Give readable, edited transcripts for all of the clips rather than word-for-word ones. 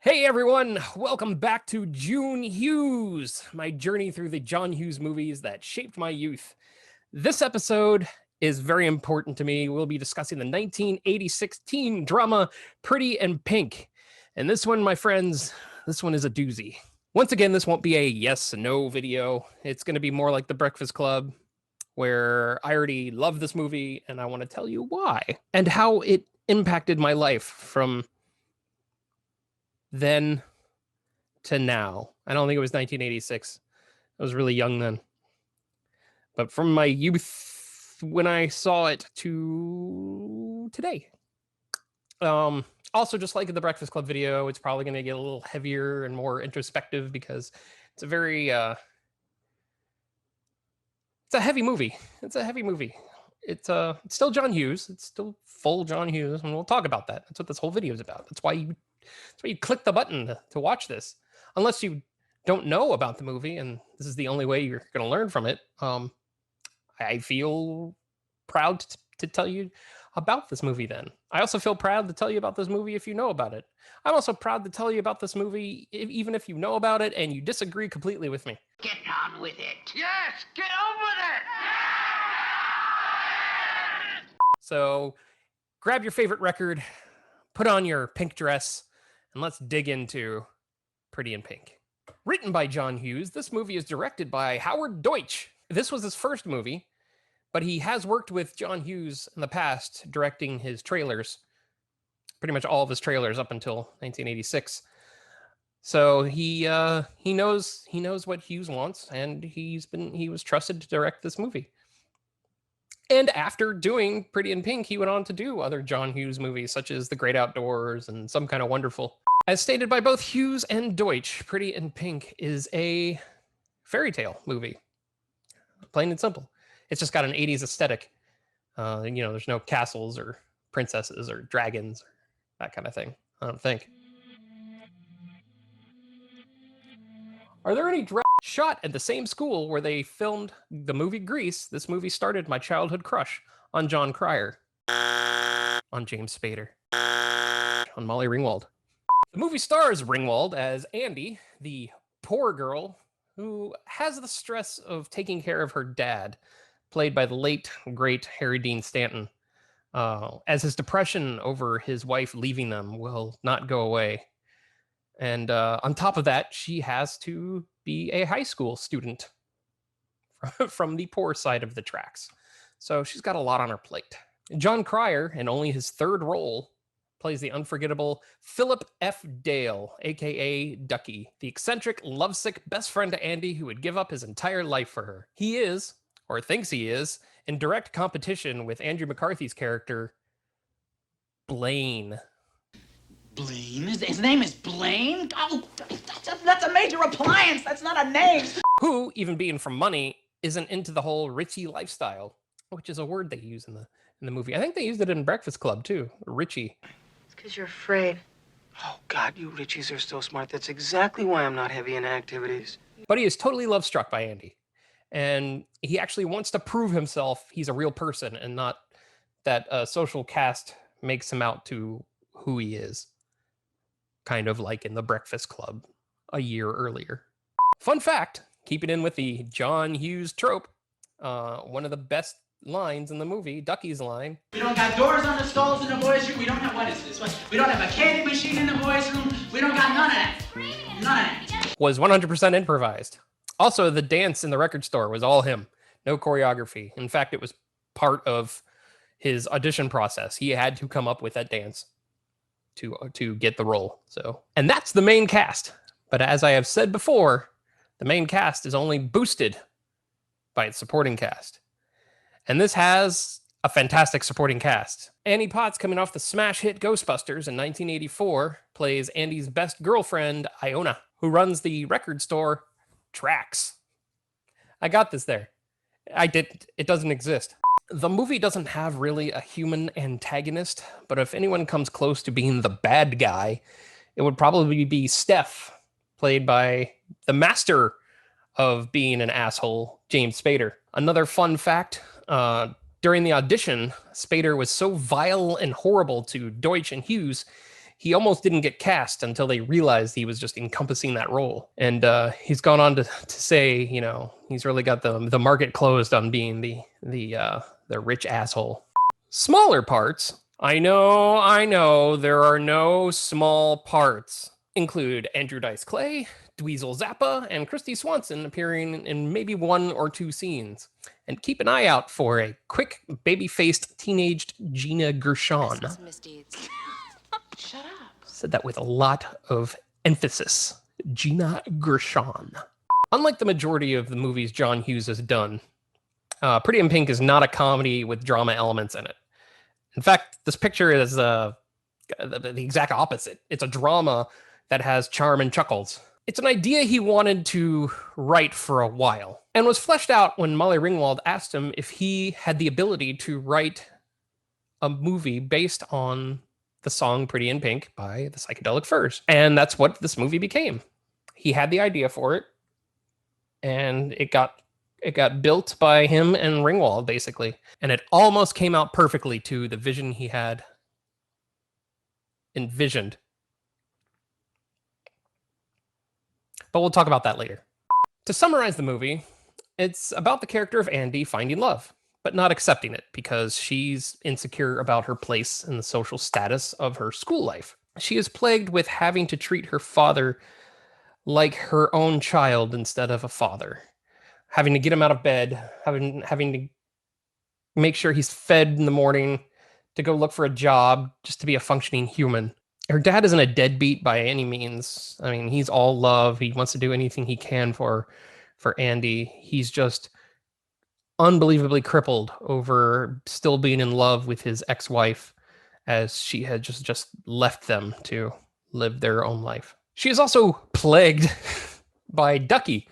Hey everyone, welcome back to June Hughes, my journey through the John Hughes movies that shaped my youth. This episode is very important to me. We'll be discussing the 1986 teen drama Pretty in Pink. And this one, my friends, this one is a doozy. Once again, this won't be a yes and no video. It's going to be more like The Breakfast Club, where I already love this movie and I want to tell you why and how it impacted my life from then to now. I don't think it was 1986. I was really young then. But from my youth when I saw it to today. Also, just like the Breakfast Club video, it's probably going to get a little heavier and more introspective because it's a very it's a heavy movie. It's a heavy movie. It's still John Hughes. It's still full John Hughes, and we'll talk about that. That's what this whole video is about. That's why you click the button to watch this. Unless you don't know about the movie and this is the only way you're going to learn from it. I feel proud to tell you about this movie then. I also feel proud to tell you about this movie if you know about it. I'm also proud to tell you about this movie even if you know about it and you disagree completely with me. Get on with it. Yes, get on with it! So grab your favorite record, put on your pink dress, and let's dig into Pretty in Pink. Written by John Hughes, this movie is directed by Howard Deutsch. This was his first movie, but he has worked with John Hughes in the past, directing his trailers, pretty much all of his trailers up until 1986. So he knows what Hughes wants, and he was trusted to direct this movie. And after doing Pretty in Pink, he went on to do other John Hughes movies, such as The Great Outdoors and Some Kind of Wonderful. As stated by both Hughes and Deutsch, Pretty in Pink is a fairy tale movie. Plain and simple. It's just got an 80s aesthetic. There's no castles or princesses or dragons or that kind of thing, I don't think. Are there any shot at the same school where they filmed the movie Grease? This movie started my childhood crush on John Cryer, on James Spader, on Molly Ringwald. The movie stars Ringwald as Andy, the poor girl who has the stress of taking care of her dad, played by the late, great Harry Dean Stanton, as his depression over his wife leaving them will not go away. And on top of that, she has to be a high school student from the poor side of the tracks. So she's got a lot on her plate. John Cryer, in only his third role, plays the unforgettable Philip F. Dale, a.k.a. Ducky, the eccentric, lovesick best friend to Andy who would give up his entire life for her. He is, or thinks he is, in direct competition with Andrew McCarthy's character, Blaine. Blaine? His name is Blaine? Oh, that's a major appliance. That's not a name. Who, even being from money, isn't into the whole Richie lifestyle, which is a word they use in the movie. I think they used it in Breakfast Club too, Richie. It's because you're afraid. Oh, God, you Richies are so smart. That's exactly why I'm not heavy in activities. But he is totally love-struck by Andy. And he actually wants to prove himself he's a real person and not that a social caste makes him out to who he is. Kind of like in The Breakfast Club a year earlier. Fun fact, keeping in with the John Hughes trope, one of the best lines in the movie, Ducky's line. We don't got doors on the stalls in the boys' room. We don't have, what is this? We don't have a candy machine in the boys' room. We don't got none of that. None of that. Was 100% improvised. Also, the dance in the record store was all him. No choreography. In fact, it was part of his audition process. He had to come up with that dance to get the role. And that's the main cast. But as I have said before, the main cast is only boosted by its supporting cast. And this has a fantastic supporting cast. Annie Potts, coming off the smash hit Ghostbusters in 1984, plays Andy's best girlfriend, Iona, who runs the record store Trax. I got this there. I didn't. It doesn't exist. The movie doesn't have really a human antagonist, but if anyone comes close to being the bad guy, it would probably be Steph, played by the master of being an asshole, James Spader. Another fun fact, during the audition, Spader was so vile and horrible to Deutsch and Hughes, he almost didn't get cast until they realized he was just encompassing that role. And he's gone on to say, he's really got the market closed on being the rich asshole. Smaller parts. I know, there are no small parts. Include Andrew Dice Clay, Dweezil Zappa, and Christy Swanson appearing in maybe 1 or 2 scenes. And keep an eye out for a quick, baby-faced, teenaged Gina Gershon. Shut up. Said that with a lot of emphasis. Gina Gershon. Unlike the majority of the movies John Hughes has done, Pretty in Pink is not a comedy with drama elements in it. In fact, this picture is the exact opposite. It's a drama that has charm and chuckles. It's an idea he wanted to write for a while, and was fleshed out when Molly Ringwald asked him if he had the ability to write a movie based on the song Pretty in Pink by the Psychedelic Furs. And that's what this movie became. He had the idea for it, and it got built by him and Ringwald, basically. And it almost came out perfectly to the vision he had envisioned. But we'll talk about that later. To summarize the movie, it's about the character of Andy finding love, but not accepting it because she's insecure about her place in the social status of her school life. She is plagued with having to treat her father like her own child instead of a father. Having to get him out of bed, having to make sure he's fed in the morning, to go look for a job, just to be a functioning human. Her dad isn't a deadbeat by any means. I mean, he's all love. He wants to do anything he can for Andy. He's just unbelievably crippled over still being in love with his ex-wife, as she had just left them to live their own life. She is also plagued by Ducky,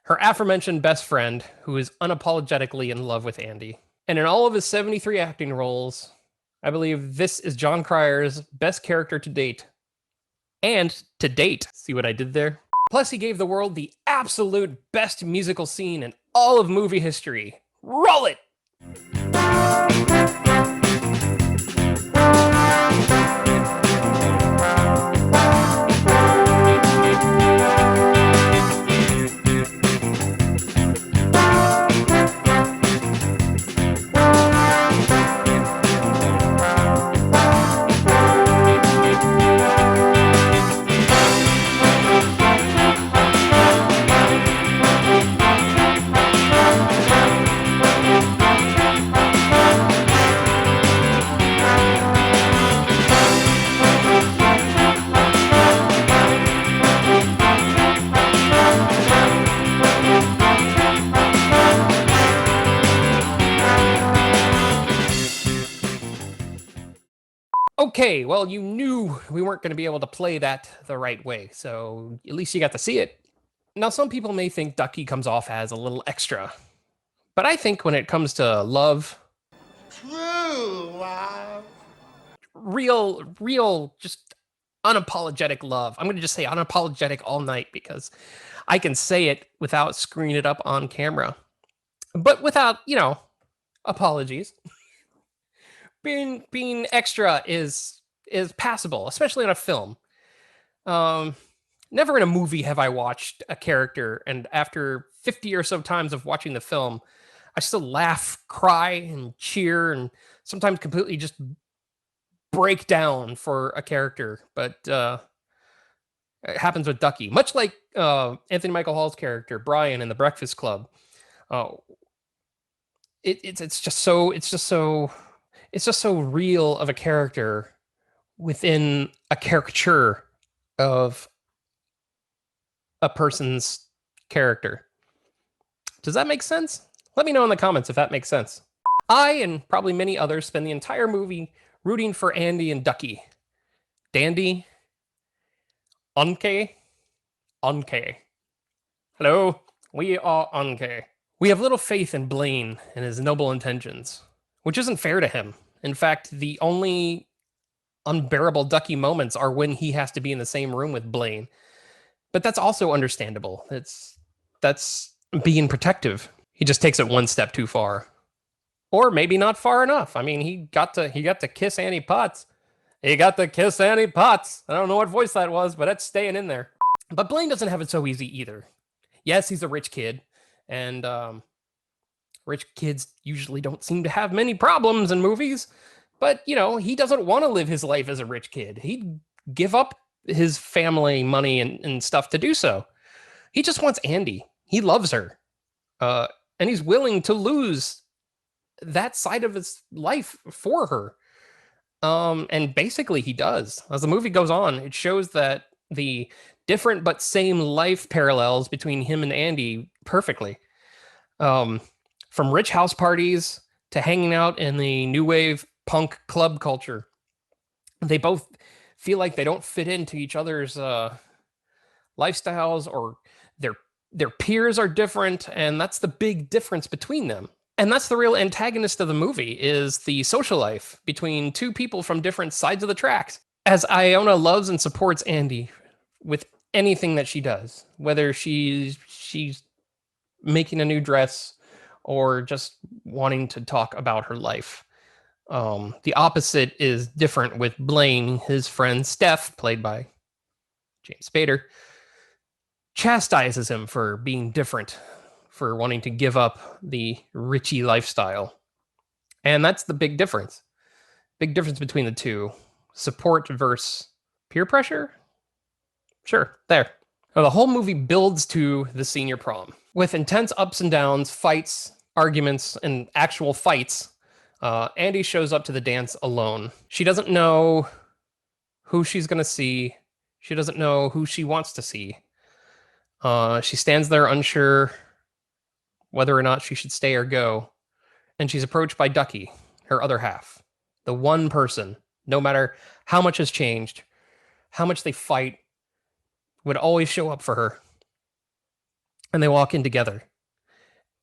her aforementioned best friend, who is unapologetically in love with Andy. And in all of his 73 acting roles, I believe this is John Cryer's best character to date. And to date. See what I did there? Plus, he gave the world the absolute best musical scene in all of movie history. Roll it! Okay, well, you knew we weren't going to be able to play that the right way, so at least you got to see it. Now, some people may think Ducky comes off as a little extra, but I think when it comes to love, True love, real, just unapologetic love. I'm going to just say unapologetic all night because I can say it without screwing it up on camera, but without, apologies. Being extra is passable, especially in a film. Never in a movie have I watched a character, and after 50 or so times of watching the film, I still laugh, cry, and cheer, and sometimes completely just break down for a character. But it happens with Ducky, much like Anthony Michael Hall's character Brian in The Breakfast Club. It's just so real of a character within a caricature of a person's character. Does that make sense? Let me know in the comments if that makes sense. I, and probably many others, spend the entire movie rooting for Andy and Ducky. Dandy. Anke. Hello, we are Anke. We have little faith in Blaine and his noble intentions, which isn't fair to him. In fact, the only unbearable Ducky moments are when he has to be in the same room with Blaine. But that's also understandable. That's being protective. He just takes it one step too far. Or maybe not far enough. I mean, he got to kiss Annie Potts He got to kiss Annie Potts. I don't know what voice that was, but it's staying in there. But Blaine doesn't have it so easy either. Yes, he's a rich kid, and rich kids usually don't seem to have many problems in movies. But, you know, he doesn't want to live his life as a rich kid. He'd give up his family money and stuff to do so. He just wants Andy. He loves her. And he's willing to lose that side of his life for her. And basically he does. As the movie goes on, it shows that the different but same life parallels between him and Andy perfectly. From rich house parties to hanging out in the new wave punk club culture. They both feel like they don't fit into each other's lifestyles, or their peers are different, and that's the big difference between them. And that's the real antagonist of the movie, is the social life between two people from different sides of the tracks. As Iona loves and supports Andy with anything that she does, whether she's making a new dress or just wanting to talk about her life. The opposite is different with Blaine. His friend Steph, played by James Spader, chastises him for being different, for wanting to give up the Richie lifestyle. And that's the big difference. Big difference between the two. Support versus peer pressure? Sure, there. Now, the whole movie builds to the senior prom. With intense ups and downs, fights, arguments, and actual fights, Andy shows up to the dance alone. She doesn't know who she's going to see. She doesn't know who she wants to see. She stands there unsure whether or not she should stay or go. And she's approached by Ducky, her other half. The one person, no matter how much has changed, how much they fight, would always show up for her. And they walk in together.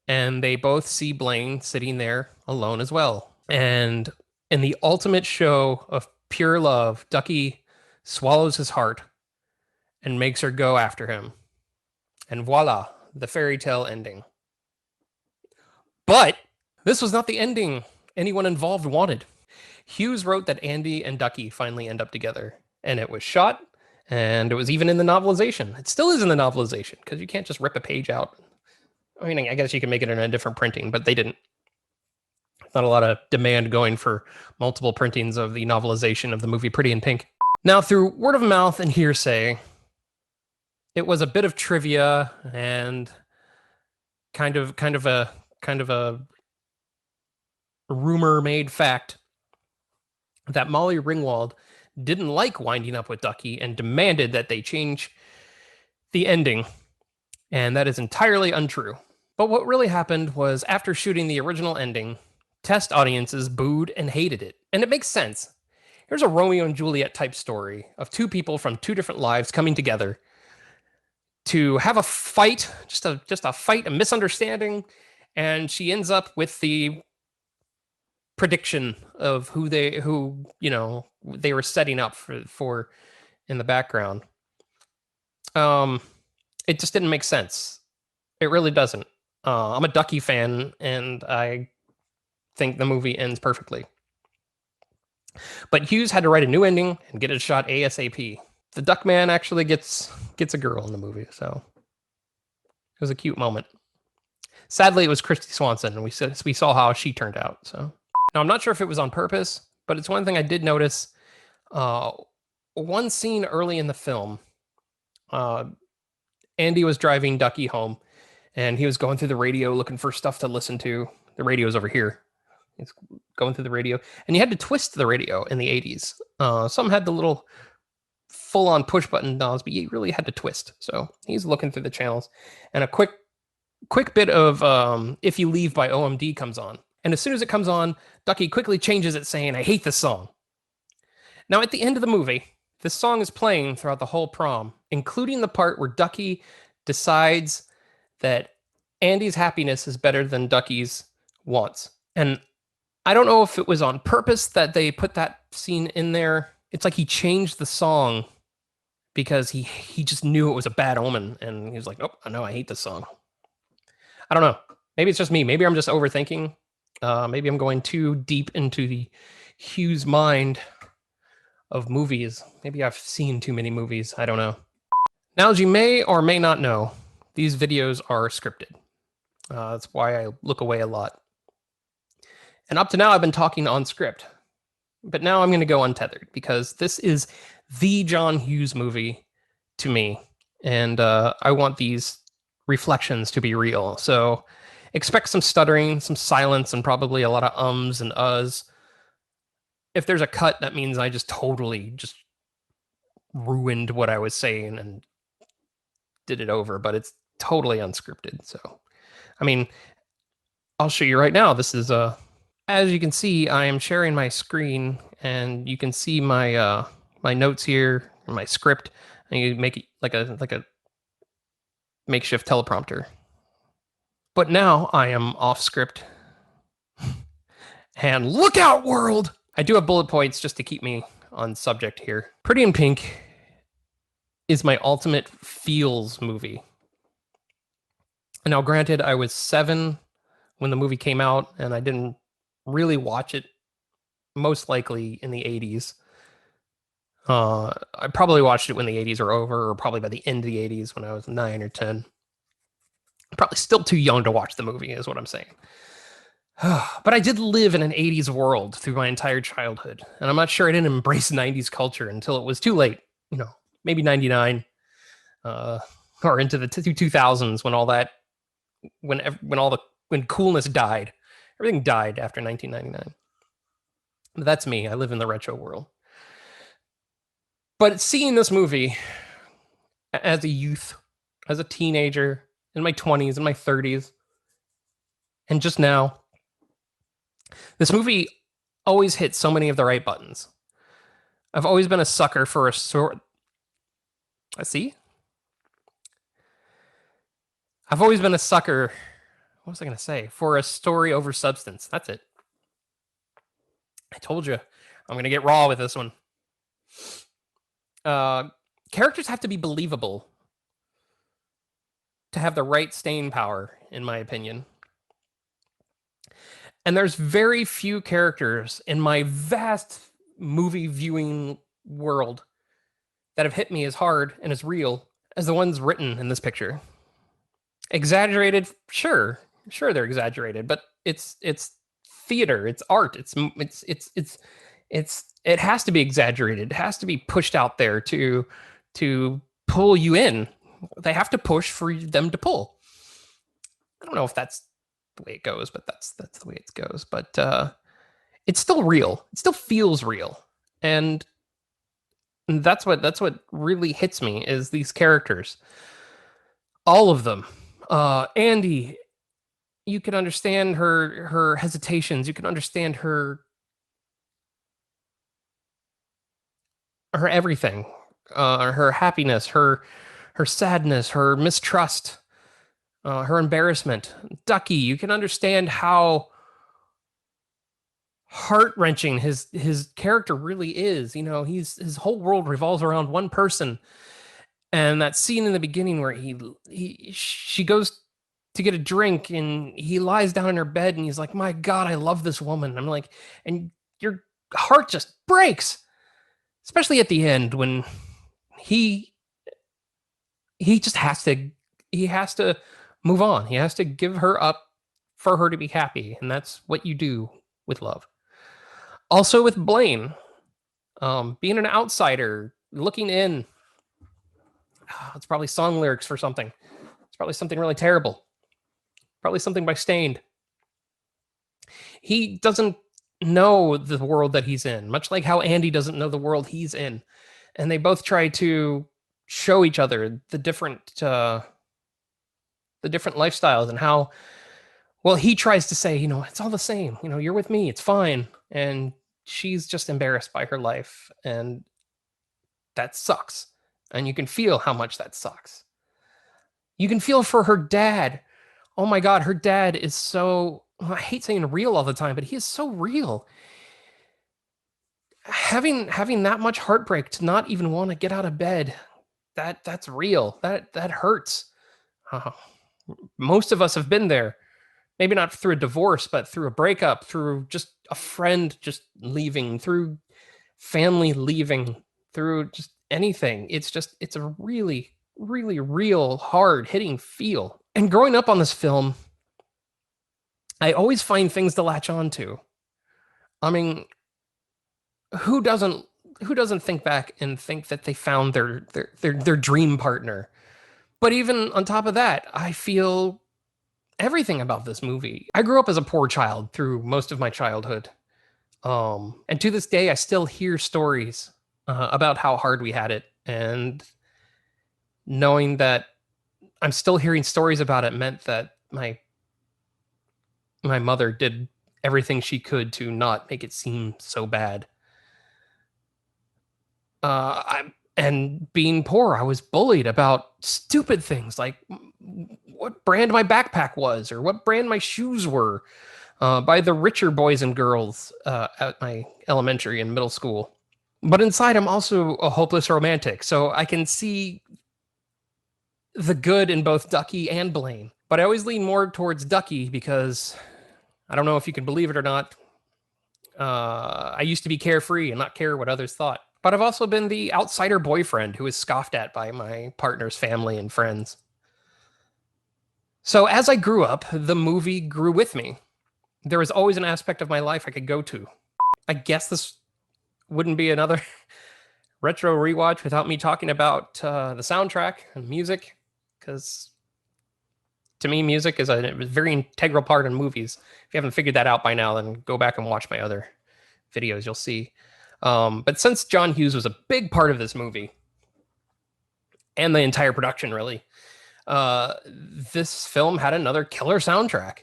And they both see Blaine sitting there alone as well. And in the ultimate show of pure love, Ducky swallows his heart and makes her go after him. And voila, the fairy tale ending. But this was not the ending anyone involved wanted. Hughes wrote that Andy and Ducky finally end up together. And it was shot, and it was even in the novelization. It still is in the novelization, because you can't just rip a page out. I mean, I guess you can make it in a different printing, but they didn't. Not a lot of demand going for multiple printings of the novelization of the movie Pretty in Pink. Now, through word of mouth and hearsay, it was a bit of trivia and kind of a rumor-made fact that Molly Ringwald didn't like winding up with Ducky and demanded that they change the ending. And that is entirely untrue. But what really happened was, after shooting the original ending, test audiences booed and hated it. And it makes sense. Here's a Romeo and Juliet type story of two people from two different lives coming together to have a fight, just a fight, a misunderstanding, and she ends up with the prediction of who they were setting up for in the background. It just didn't make sense. It really doesn't. I'm a Ducky fan, and I think the movie ends perfectly. But Hughes had to write a new ending and get it shot ASAP. The Duckman actually gets a girl in the movie, so it was a cute moment. Sadly, it was Christy Swanson, and we saw how she turned out. So now, I'm not sure if it was on purpose, but it's one thing I did notice. One scene early in the film, Andy was driving Ducky home, and he was going through the radio looking for stuff to listen to. The radio's over here. He's going through the radio, and you had to twist the radio in the 80s. Some had the little full-on push-button knobs, but you really had to twist. So he's looking through the channels, and a quick bit of If You Leave by OMD comes on. And as soon as it comes on, Ducky quickly changes it, saying, "I hate this song." Now, at the end of the movie, this song is playing throughout the whole prom, including the part where Ducky decides that Andy's happiness is better than Ducky's wants. And I don't know if it was on purpose that they put that scene in there. It's like he changed the song because he just knew it was a bad omen, and he was like, "Oh, no, I hate this song." I don't know. Maybe it's just me. Maybe I'm just overthinking. Maybe I'm going too deep into the Hughes mind. of movies. Maybe I've seen too many movies. I don't know. Now, as you may or may not know, these videos are scripted. That's why I look away a lot. And up to now, I've been talking on script. But now I'm going to go untethered because this is the John Hughes movie to me. And I want these reflections to be real. So expect some stuttering, some silence, and probably a lot of ums and uhs. If there's a cut, that means I just totally just ruined what I was saying and did it over, but it's totally unscripted. So, I mean, I'll show you right now. This is as you can see, I am sharing my screen, and you can see my my notes here, my script, and you make it like a makeshift teleprompter. But now I am off script. And look out, world! I do have bullet points just to keep me on subject here. Pretty in Pink is my ultimate feels movie. Now, granted, I was 7 when the movie came out, and I didn't really watch it, most likely in the 80s. I probably watched it when the 80s were over, or probably by the end of the 80s when I was 9 or 10. I'm probably still too young to watch the movie, is what I'm saying. But I did live in an 80s world through my entire childhood, and I'm not sure I didn't embrace 90s culture until it was too late. You know, maybe 99, or into the 2000s when all that, when coolness died. Everything died after 1999. But that's me. I live in the retro world. But seeing this movie as a youth, as a teenager, in my 20s, in my 30s, and just now, this movie always hits so many of the right buttons. I've always been a sucker for a sort. See? I've always been a sucker. What was I going to say? For a story over substance. That's it. I told you. I'm going to get raw with this one. Characters have to be believable to have the right staying power, in my opinion. And there's very few characters in my vast movie viewing world that have hit me as hard and as real as the ones written in this picture. Exaggerated, sure they're exaggerated, but it's theater, it's art, it has to be exaggerated. It has to be pushed out there to pull you in. They have to push for them to pull. I don't know if that's the way it goes, but that's the way it goes. But it's still real. It still feels real, and that's what really hits me is these characters, all of them. Andy, you can understand her hesitations. You can understand her everything, her happiness, her sadness, her mistrust, her embarrassment. Ducky, you can understand how heart-wrenching his character really is. You know, his whole world revolves around one person. And that scene in the beginning where she goes to get a drink and he lies down in her bed and he's like, "My God, I love this woman." I'm like, and your heart just breaks, especially at the end when he just has to move on. He has to give her up for her to be happy, and that's what you do with love. Also with Blaine, being an outsider, looking in. It's probably song lyrics for something. It's probably something really terrible. Probably something by Stained. He doesn't know the world that he's in, much like how Andy doesn't know the world he's in. And they both try to show each other the different lifestyles and how, well, he tries to say, you know, it's all the same. You know, you're with me. It's fine. And she's just embarrassed by her life. And that sucks. And you can feel how much that sucks. You can feel for her dad. Oh my God, her dad is so, I hate saying real all the time, but he is so real. Having that much heartbreak to not even want to get out of bed, that's real. That hurts. Most of us have been there. Maybe not through a divorce, but through a breakup, through just a friend just leaving, through family leaving, through just anything. It's a really, really real, hard hitting feel. And growing up on this film, I always find things to latch on to. I mean, who doesn't think back and think that they found their dream partner? But even on top of that, I feel everything about this movie. I grew up as a poor child through most of my childhood. And to this day, I still hear stories about how hard we had it. And knowing that I'm still hearing stories about it meant that my mother did everything she could to not make it seem so bad. And being poor, I was bullied about stupid things like what brand my backpack was or what brand my shoes were by the richer boys and girls at my elementary and middle school. But inside, I'm also a hopeless romantic, so I can see the good in both Ducky and Blaine. But I always lean more towards Ducky because I don't know if you can believe it or not. I used to be carefree and not care what others thought. But I've also been the outsider boyfriend who is scoffed at by my partner's family and friends. So as I grew up, the movie grew with me. There was always an aspect of my life I could go to. I guess this wouldn't be another retro rewatch without me talking about the soundtrack and music, because to me, music is a very integral part in movies. If you haven't figured that out by now, then go back and watch my other videos, you'll see. But since John Hughes was a big part of this movie, and the entire production, really, this film had another killer soundtrack.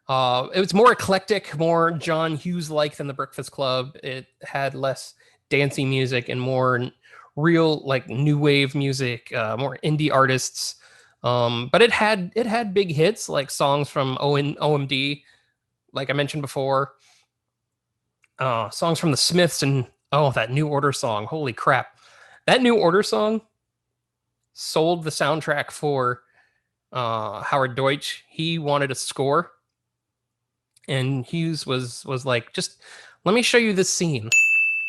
It was more eclectic, more John Hughes-like than The Breakfast Club. It had less dancey music and more real, like, new wave music, more indie artists. But it had big hits like songs from OMD, like I mentioned before. Songs from the Smiths and that New Order song. Holy crap. That New Order song sold the soundtrack for Howard Deutsch. He wanted a score. And Hughes was like, just let me show you this scene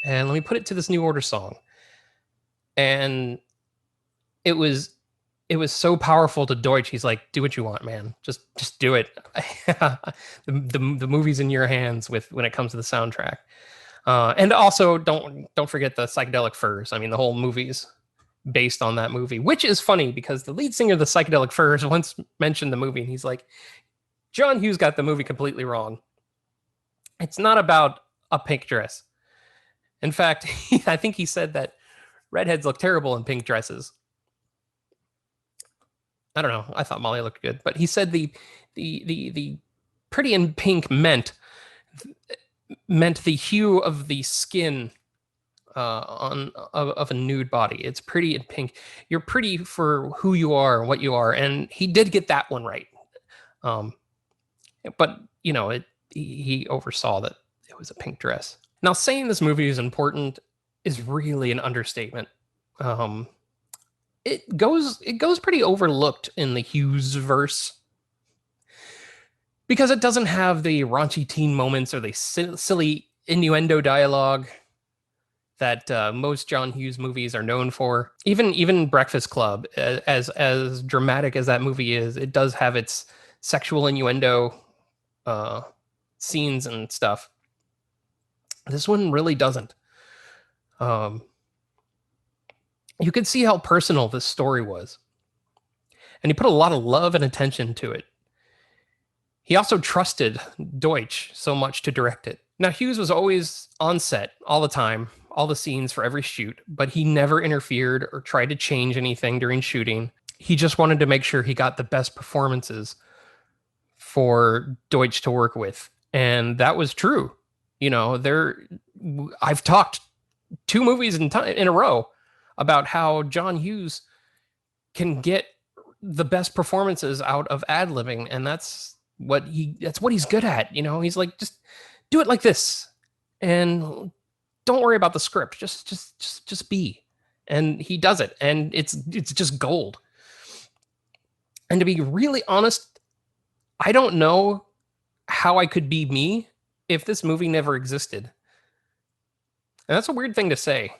and let me put it to this New Order song. And it was so powerful to Deutsch. He's like, do what you want, man. Just do it. the movie's in your hands when it comes to the soundtrack. And also don't forget the Psychedelic Furs. I mean, the whole movie's based on that movie, which is funny because the lead singer of the Psychedelic Furs once mentioned the movie and he's like, John Hughes got the movie completely wrong. It's not about a pink dress. In fact, I think he said that redheads look terrible in pink dresses. I don't know. I thought Molly looked good, but he said the pretty in pink meant the hue of the skin of a nude body. It's pretty in pink. You're pretty for who you are and what you are, and he did get that one right. But you know, he oversaw that it was a pink dress. Now, saying this movie is important is really an understatement. It goes pretty overlooked in the Hughes verse because it doesn't have the raunchy teen moments or the silly innuendo dialogue that most John Hughes movies are known for. Even Breakfast Club, as dramatic as that movie is, it does have its sexual innuendo scenes and stuff. This one really doesn't. You could see how personal this story was. And he put a lot of love and attention to it. He also trusted Deutsch so much to direct it. Now, Hughes was always on set all the time, all the scenes for every shoot, but he never interfered or tried to change anything during shooting. He just wanted to make sure he got the best performances for Deutsch to work with. And that was true. You know, I've talked 2 movies in a row about how John Hughes can get the best performances out of ad-libbing, and that's what he's good at. You know, he's like, just do it like this, and don't worry about the script. Just be, and he does it, and it's just gold. And to be really honest, I don't know how I could be me if this movie never existed. And that's a weird thing to say.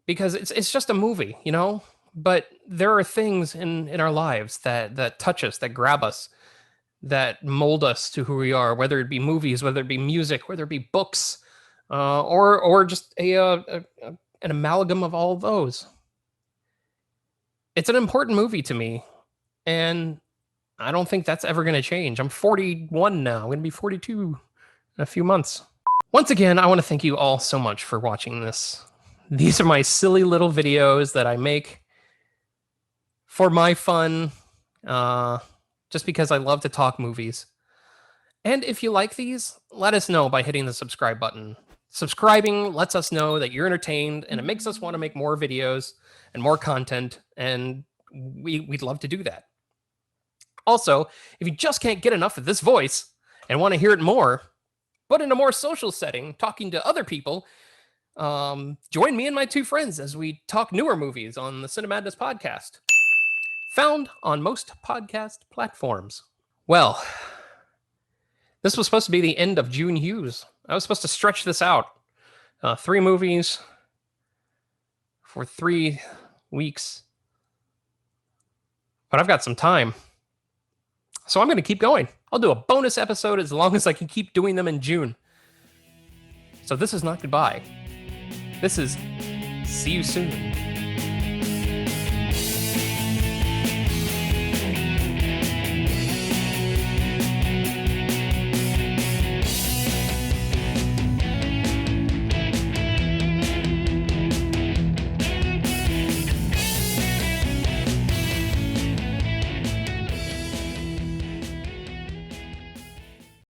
Because it's just a movie, you know? But there are things in our lives that touch us, that grab us, that mold us to who we are, whether it be movies, whether it be music, whether it be books, or just an amalgam of all of those. It's an important movie to me, and I don't think that's ever going to change. I'm 41 now. I'm going to be 42 in a few months. Once again, I want to thank you all so much for watching this. These are my silly little videos that I make for my fun, just because I love to talk movies. And if you like these, let us know by hitting the subscribe button. Subscribing lets us know that you're entertained, and it makes us want to make more videos and more content, and we'd love to do that. Also, if you just can't get enough of this voice and want to hear it more, but in a more social setting, talking to other people, join me and my 2 friends as we talk newer movies on the Cinemadness podcast, found on most podcast platforms. Well, this was supposed to be the end of June Hughes. I was supposed to stretch this out. 3 movies for 3 weeks. But I've got some time. So I'm going to keep going. I'll do a bonus episode as long as I can keep doing them in June. So this is not goodbye. This is see you soon.